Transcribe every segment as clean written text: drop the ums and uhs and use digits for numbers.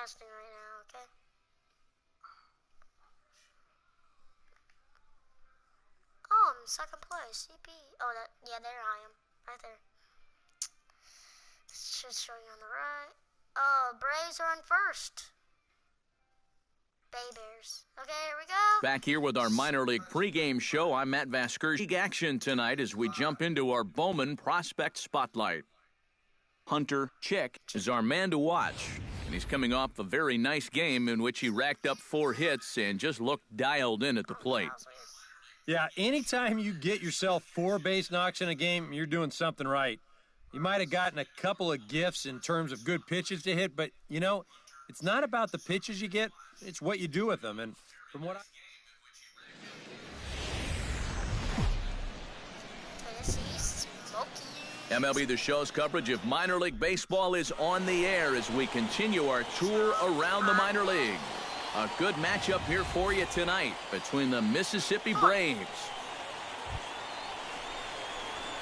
testing right now, okay? Oh, I'm second place. CP. Oh, yeah, there I am. Right there. Should show you on the right. Oh, Braves are on first. Bay Bears. Okay, here we go. Back here with our minor league pregame show, I'm Matt Vasgersian. League action tonight as we jump into our Bowman Prospect Spotlight. Hunter Chick is our man to watch, and he's coming off a very nice game in which he racked up 4 hits and just looked dialed in at the plate. Yeah, anytime you get yourself 4 base knocks in a game, you're doing something right. You might have gotten a couple of gifts in terms of good pitches to hit, but, you know, it's not about the pitches you get, it's what you do with them. And from what MLB The Show's coverage of minor league baseball is on the air as we continue our tour around the minor league. A good matchup here for you tonight between the Mississippi Braves.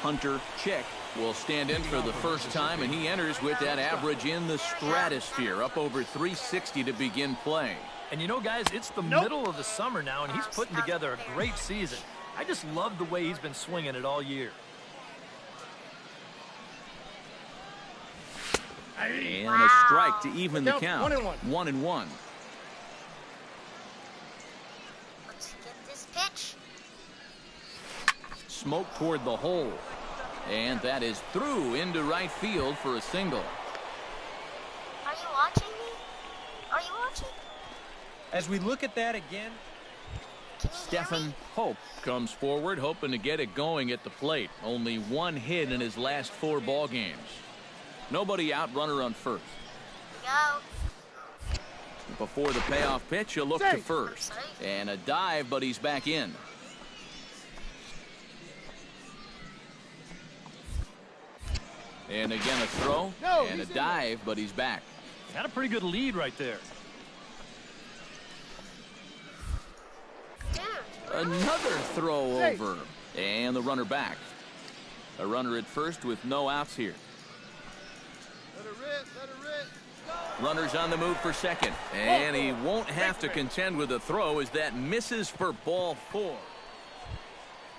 Hunter Chick will stand in for the first time, and he enters with that average in the stratosphere, up over 360 to begin play. And you know, guys, it's the middle of the summer now, and he's putting together a great season. I just love the way he's been swinging it all year. And a strike to even the count. 1-1. Let's get this pitch. Smoke toward the hole. And that is through into right field for a single. Are you watching me? Are you watching? As we look at that again, Stephen Hope comes forward, hoping to get it going at the plate. Only 1 hit in his last 4 ball games. Nobody out, runner on first. Go. Before the payoff pitch, a look to first. And a dive, but he's back in. And again a throw and a dive, but he's back. Got a pretty good lead right there. Another throw over. And the runner back. A runner at first with no outs here. Runners on the move for second. And he won't have to contend with a throw as that misses for ball 4.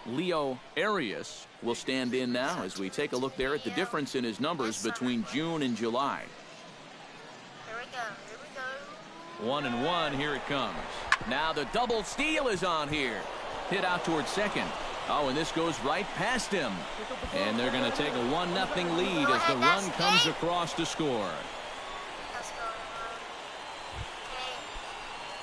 Leo Arias will stand in now as we take a look there at the difference in his numbers between June and July. Here we go. 1-1, here it comes. Now the double steal is on here. Hit out towards second. Oh, and this goes right past him. And they're going to take a 1-0 lead as the run comes across to score.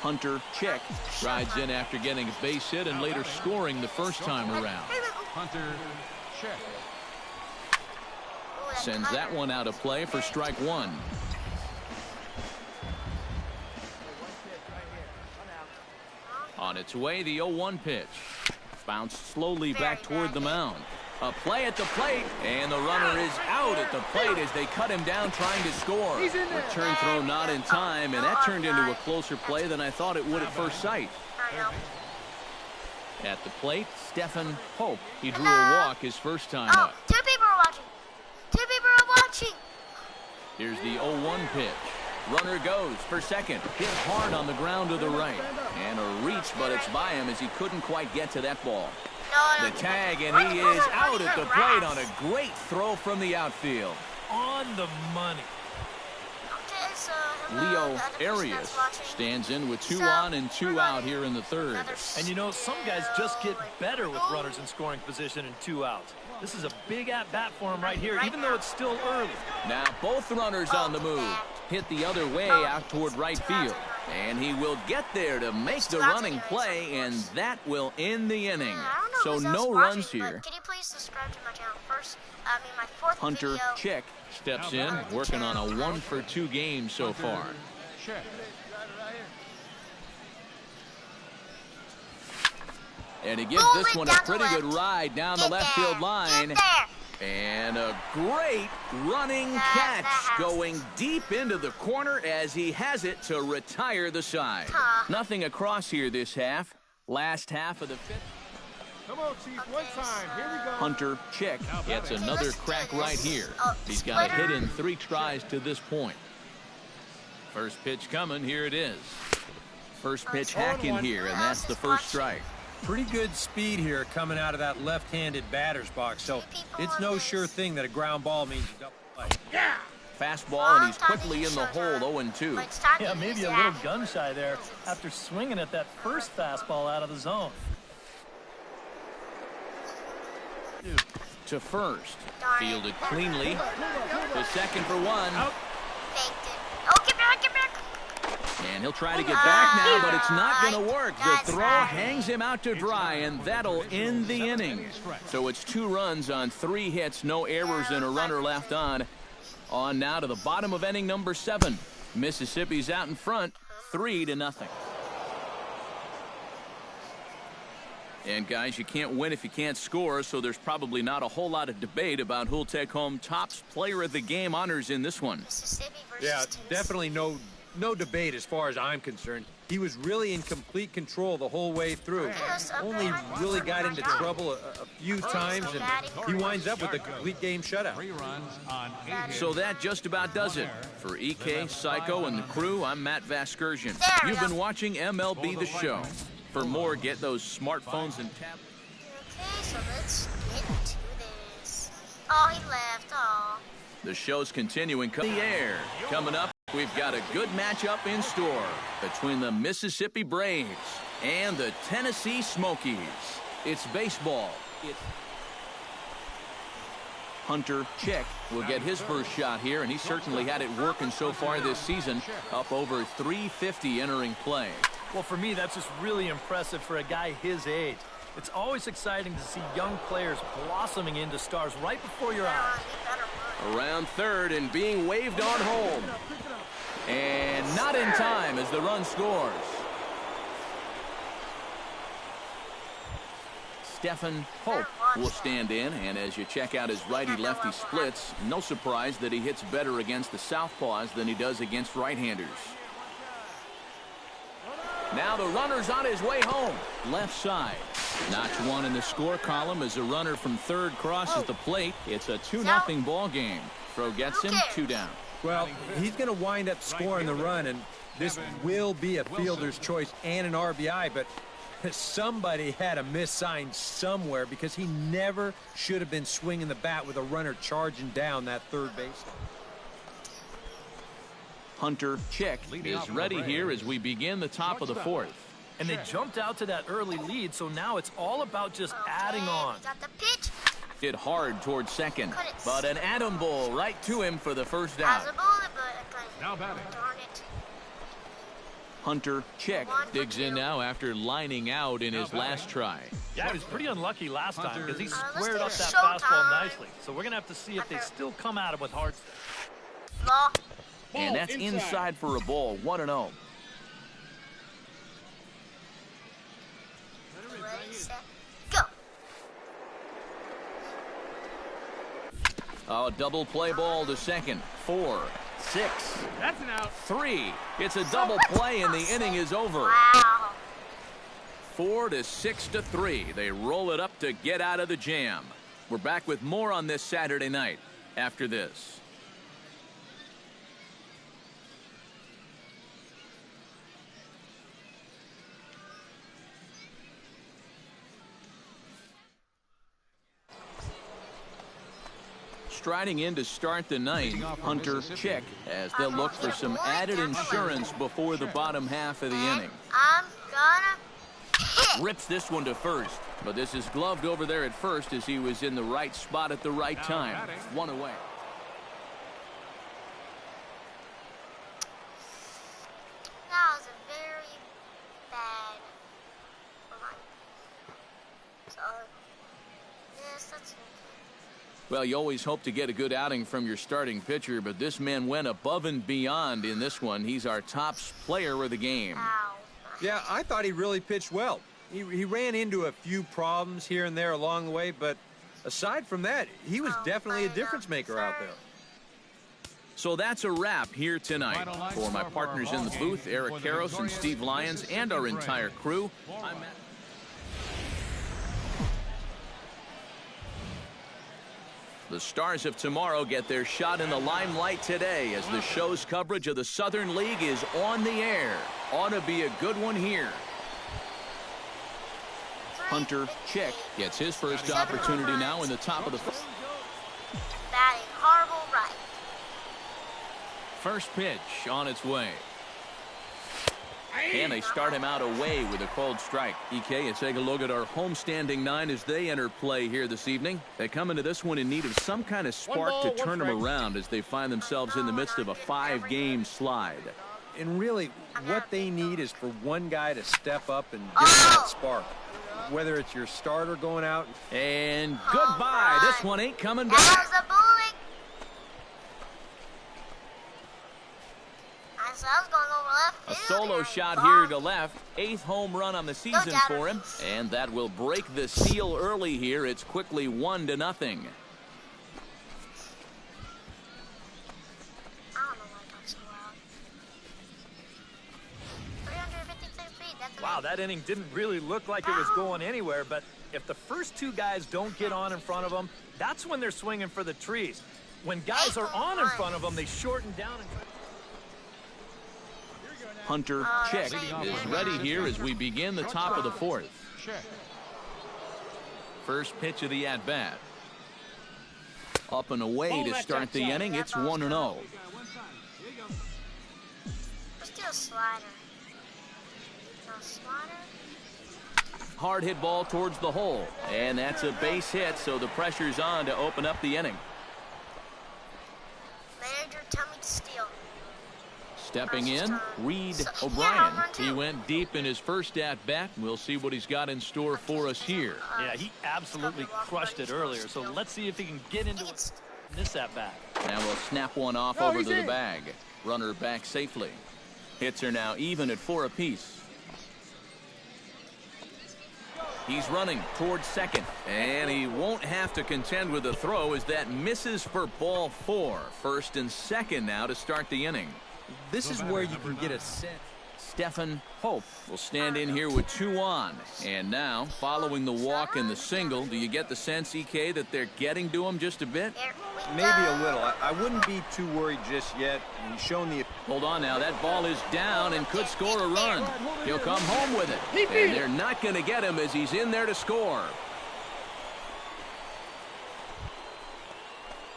Hunter Chick rides in after getting a base hit and later scoring the first time around. Hunter Chick sends that one out of play for strike 1. On its way, the 0-1 pitch. Bounced slowly back toward the mound. A play at the plate, and the runner is out at the plate as they cut him down trying to score. Return throw not in time, and that turned into a closer play than I thought it would at first sight. At the plate, Stephen Hope. He drew a walk his first time up. 2 people are watching. 2 people are watching. Here's the 0-1 pitch. Runner goes for second. Hit hard on the ground to the right. And a reach, but it's by him as he couldn't quite get to that ball. The tag, and he is out at the plate on a great throw from the outfield. On the money. Leo Arias stands in with 2 on and 2 out here in the 3rd. And you know, some guys just get better with runners in scoring position and 2 outs. This is a big at-bat for him right here, even though it's still early. Now both runners on the move. Hit the other way out toward right field. And he will get there to make the running play, and that will end the inning. So no runs here. Can you please subscribe to my channel first? My 4th Hunter video. Chick steps in, working on a 1-for-2 game so far. And he gives this one a pretty good ride down the left field line. And a great running catch going deep into the corner as he has it to retire the side. Nothing across here this half. Last half of the 5th. Come on, Chief, one time. Here we go. Hunter Chick gets another crack right here. He's got a hit in 3 tries to this point. First pitch coming. Here it is. First pitch hacking here, and that's the first strike. Pretty good speed here coming out of that left-handed batter's box, so it's no sure thing that a ground ball means a double play. Yeah! Fastball, and he's quickly in the hole, 0-2. Yeah, maybe a little gun shy there after swinging at that first fastball out of the zone. To first. Fielded cleanly. To second for one. And he'll try to get back now, but it's not going to work. The throw hangs him out to dry, and that'll end the inning. So it's 2 runs on 3 hits, no errors, and a runner left on. On now to the bottom of inning number 7. Mississippi's out in front, 3-0. And guys, you can't win if you can't score, so there's probably not a whole lot of debate about who'll take home Topps Player of the Game honors in this one. Yeah, definitely no debate as far as I'm concerned. He was really in complete control the whole way through. Only really got into trouble a few times, and he winds up with a complete game shutout. So that just about does it. For EK, Psycho, and the crew, I'm Matt Vasgersian. You've been watching MLB The Show. For more, get those smartphones and tablets. Okay, so let's get into this. Oh, he left. Oh. The show's continuing. The air. Coming up, we've got a good matchup in store between the Mississippi Braves and the Tennessee Smokies. It's baseball. Hunter Chick will get his first shot here, and he certainly had it working so far this season, up over 350 entering play. Well, for me, that's just really impressive for a guy his age. It's always exciting to see young players blossoming into stars right before your eyes. Around third and being waved on home. And not in time as the run scores. Stephen Pope will stand in, and as you check out his righty-lefty splits, no surprise that he hits better against the southpaws than he does against right-handers. Now the runner's on his way home. Left side. Notch 1 in the score column as a runner from third crosses the plate. It's a 2-0 ball game. Throw gets him, 2 down. Well, he's going to wind up scoring the run, and this will be a fielder's choice and an RBI, but somebody had a miss sign somewhere because he never should have been swinging the bat with a runner charging down that third base. Hunter Chick is ready here as we begin the top of the 4th. And they jumped out to that early lead, so now it's all about just adding on. Got the pitch. Hit hard towards second, but an atom ball right to him for the first out. Now batting. Darn it. Hunter Chick digs in now after lining out in his last try. Yeah, he was pretty unlucky last time because he squared up that fastball nicely. So we're going to have to see if they still come at him with hard stuff. And that's inside for a ball, 1-0. Ready, set, go. A double play ball to second. 4, 6. That's an out. 3. It's a double play, and the inning is over. Wow. 4 to 6 to 3. They roll it up to get out of the jam. We're back with more on this Saturday night after this. Striding in to start the ninth, Hunter Chick, as they'll look for some added insurance before the bottom half of the inning. I'm gonna hit. Rips this one to first, but this is gloved over there at first as he was in the right spot at the right time. 1 away. That was a very bad run. So, yes, that's okay. Well, you always hope to get a good outing from your starting pitcher, but this man went above and beyond in this one. He's our top player of the game. Ow. Yeah, I thought he really pitched well. He ran into a few problems here and there along the way, but aside from that, he was definitely a difference maker out there. So that's a wrap here tonight. For my partners in the booth, Eric Karros and Steve Lyons, and our entire crew, I'm Matt. The Stars of tomorrow get their shot in the limelight today as the show's coverage of the Southern League is on the air. Ought to be a good one here. Hunter Chick gets his first opportunity now in the top of the first. Batting horrible right. First pitch on its way. And they start him out away with a cold strike. EK, you take a look at our homestanding nine as they enter play here this evening. They come into this one in need of some kind of spark to turn them around as they find themselves in the midst of a 5-game slide. And really, what they need is for one guy to step up and give them that spark. Whether it's your starter going out. And goodbye. This one ain't coming back. That was a bullet. So I was going over left A field solo and shot ball. here to left. 8th home run on the season for him. And that will break the seal early here. It's quickly 1-0. I don't know why I got so loud. 356 feet. That's Wow, that inning didn't really look like it was going anywhere, but if the first two guys don't get on in front of them, that's when they're swinging for the trees. When guys are on in front of them, they shorten down. Hunter Chick is ready here as we begin the top of the fourth. First pitch of the at-bat. Up and away to start the inning. It's 1-0. Let's do a slider. No slider. Hard hit ball towards the hole. And that's a base hit, so the pressure's on to open up the inning. Manager, tell me to steal. Stepping in, Reed O'Brien. He went deep in his first at-bat. We'll see what he's got in store for us here. Yeah, he absolutely crushed it earlier, so let's see if he can get into it in this at-bat. Now we'll snap one off over to the bag. Runner back safely. Hits are now even at 4 apiece. He's running towards second, and he won't have to contend with the throw as that misses for ball 4. First and second now to start the inning. This is where you can get a sense. Stephen Hope will stand in here with 2 on. And now, following the walk and the single, do you get the sense, EK, that they're getting to him just a bit? Maybe a little. I wouldn't be too worried just yet. He's shown the... Hold on now. That ball is down and could score a run. He'll come home with it. And they're not going to get him as he's in there to score.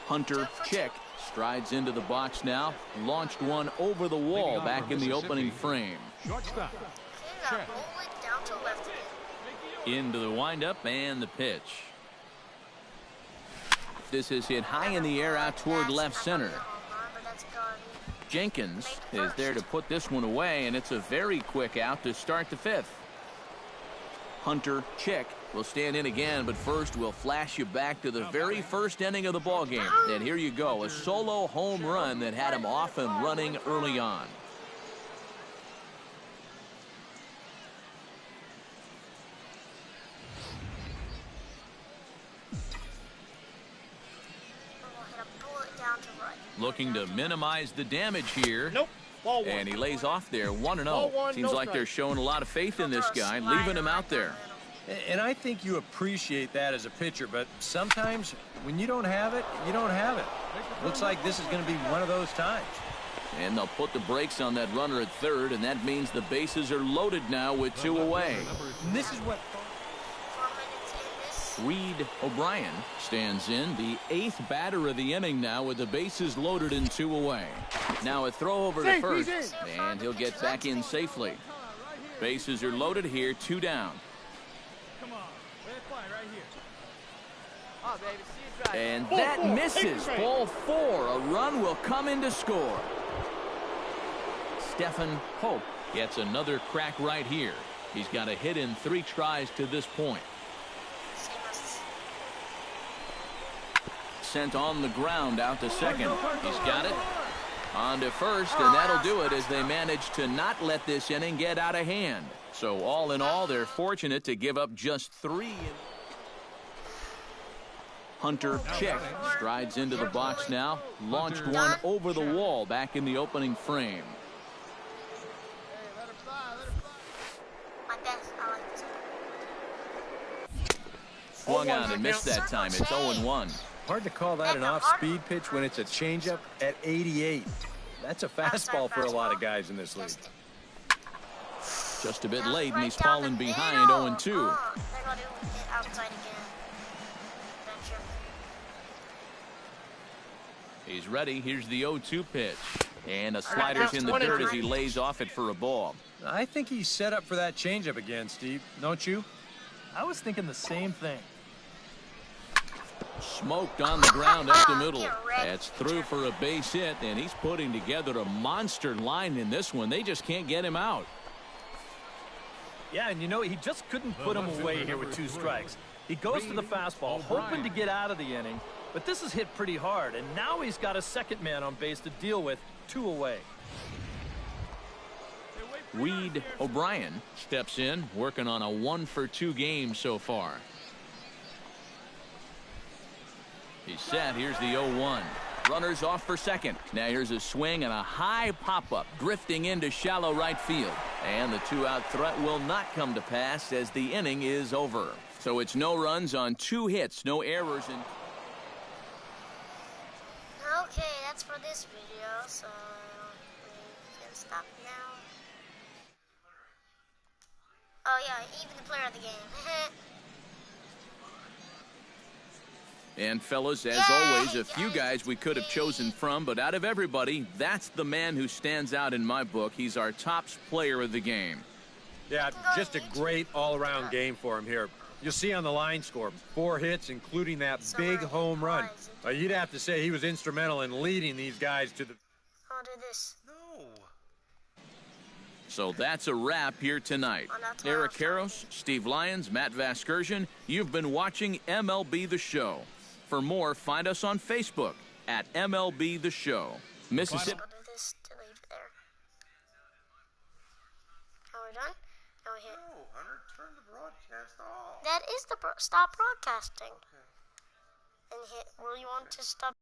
Hunter Chick strides into the box now. Launched one over the wall back in the opening frame. Shortstop. Into the windup and the pitch. This is hit high in the air out toward left center. Jenkins is there to put this one away, and it's a very quick out to start the 5th. Hunter Chick will stand in again, but first we'll flash you back to the very first inning of the ball game. And here you go, a solo home run that had him off and running early on. Looking to minimize the damage here. Nope. Ball 1. And he lays off there, 1-0. Ball 1, Seems no like they're showing a lot of faith in this guy, leaving him out there. And I think you appreciate that as a pitcher, but sometimes when you don't have it, you don't have it. Looks like this is going to be one of those times. And they'll put the brakes on that runner at third, and that means the bases are loaded now with 2 away. And this is what... Reed O'Brien stands in, the 8th batter of the inning now with the bases loaded and 2 away. Now a throw over to first, and he'll get back in safely. Bases are loaded here, 2 down. Come on. Let it fly right here. Oh, baby, see you drive. And that misses. Ball 4. A run will come in to score. Stephen Hope gets another crack right here. He's got a hit in 3 tries to this point. Sent on the ground out to second. He's got it. On to first, and that'll do it as they manage to not let this inning get out of hand. So all in all, they're fortunate to give up just 3. Hunter Chick strides into the box now. Launched one over the wall back in the opening frame. Swung on and missed that time. It's 0-1. Hard to call that an off-speed pitch when it's a changeup at 88. That's a fastball for a lot of guys in this league. Just a bit late, and he's fallen behind 0-2. They're going to hit outside again. Venture. He's ready. Here's the 0-2 pitch. And a slider's in the dirt as he lays off it for a ball. I think he's set up for that changeup again, Steve. Don't you? I was thinking the same thing. Smoked on the ground up the middle. That's through for a base hit, and he's putting together a monster line in this one. They just can't get him out. Yeah, and you know, he just couldn't put him away here with 2 strikes. He goes to the fastball, hoping to get out of the inning, but this is hit pretty hard, and now he's got a second man on base to deal with, 2 away. Reed O'Brien steps in, working on a 1-for-2 game so far. He's set. Here's the 0-1. Runners off for second. Now here's a swing and a high pop-up drifting into shallow right field. And the 2-out threat will not come to pass as the inning is over. So it's no runs on 2 hits, no errors. Okay, that's for this video, so we can stop now. Oh yeah, even the player of the game. And fellas, as always, a few guys we could have chosen from, but out of everybody, that's the man who stands out in my book. He's our top player of the game. Yeah, just a great all-around game for him here. You'll see on the line score, 4 hits, including that big home run. You'd have to say he was instrumental in leading these guys to the... I'll do this. So that's a wrap here tonight. Eric Karros, Steve Lyons, Matt Vasgersian, you've been watching MLB The Show. For more, find us on Facebook at MLB The Show. Mississippi. I'll do this to leave it there. Are we done? Now we hit. No, Hunter, turn the broadcast off. That is the stop broadcasting. And hit. Will you want to stop?